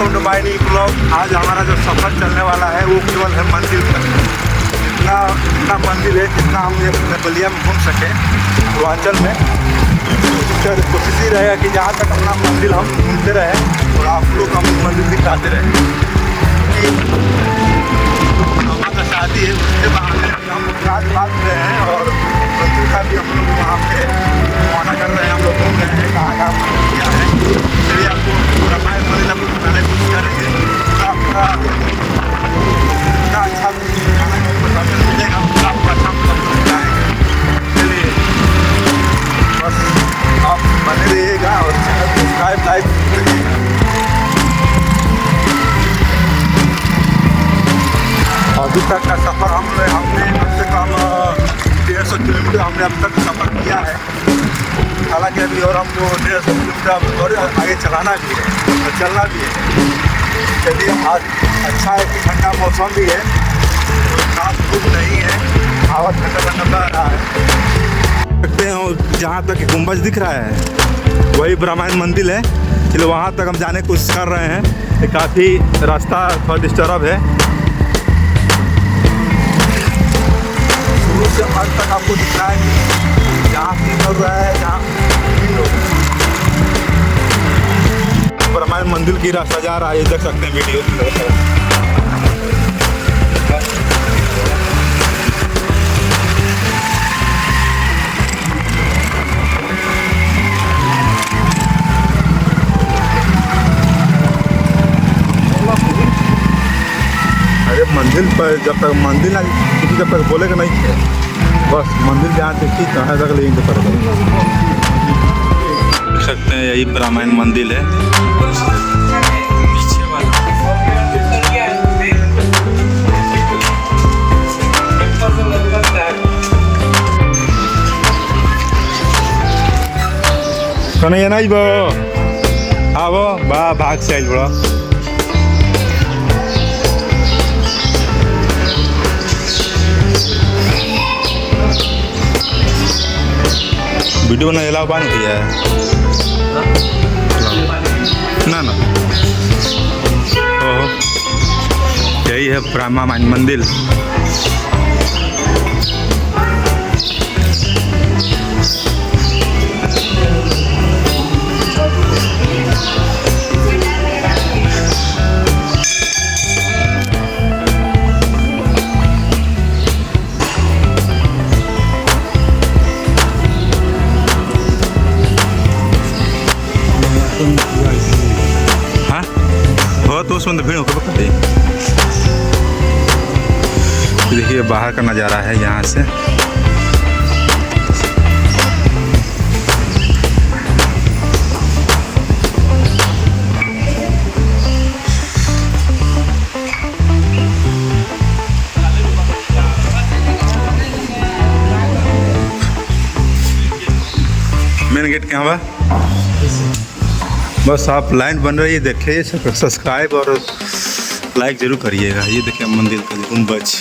Welcome to my new blog. आज हमारा जो सफ़र चलने वाला है वो केवल है मंदिर तक। जितना मंदिर है जितना हम ये बलिया में घूम सके पूर्वांचल में, कोशिश ही रहेगा कि जहाँ तक अपना मंदिर हम घूमते रहें और आप लोग हम मंदिर दिखाते रहें। हमारा शादी है उसके बाद हम रात बात रहे हैं और मंदिर का भी हम लोग वहाँ पे रवाना कर रहे हैं। हम लोग घूम रहे हैं कहाँ कहाँ किया है। चलिए आपको रामायण मंदिर हम लोग बनाने की कोशिश करेंगे। आपका अच्छा मिलेगा, आपको अच्छा जाएगा। चलिए बस आप बने रहिएगा और सब्सक्राइब लाइक करिएगा। अभी तक का सफ़र हमने कम से कम 150 किलोमीटर हमने अब तक सफ़र किया है। हालांकि अभी और हमको 150 किलोमीटर और आगे चलाना भी है और चलना भी है। चलिए आज अच्छा है कि ठंडा मौसम भी है, खास धूप नहीं है, हवा ठंडा ठंडा बह रहा है। देखते हैं जहाँ तक गुंबज दिख रहा है वही ब्राह्मण मंदिर है। चलो वहाँ तक हम जाने की कोशिश कर रहे हैं। काफ़ी रास्ता थोड़ा डिस्टर्ब है। शुरू से अंत तक आपको दिखाएंगे जहाँ फील हो रहा है, जहाँ फील हो रहा है। ब्राह्मण मंदिर की रास्ता जा रहा है, देख सकते हैं वीडियो। अरे मंदिर पर जब तक मंदिर ना किसी जब तक बोलेगा नहीं है, बस मंदिर जहाँ देखी कहाँ तक लेंगे तो देख सकते हैं यही ब्राह्मण मंदिर है। पीछे वाला कन्हैया नहीं बो आवो बा भाग से आइल बड़ा। वीडियो ना अलाउ बान किया है ना ना। ओहो यही है ब्राह्मण मंदिर। हाँ बहुत तो उसमें भीड़ होकर पकड़े। देखिए बाहर का नज़ारा है यहाँ से। मेन गेट कहाँ बा? बस आप लाइन बन रही है, देखिए सब्सक्राइब और लाइक जरूर करिएगा। ये देखिए मंदिर का गुंबज।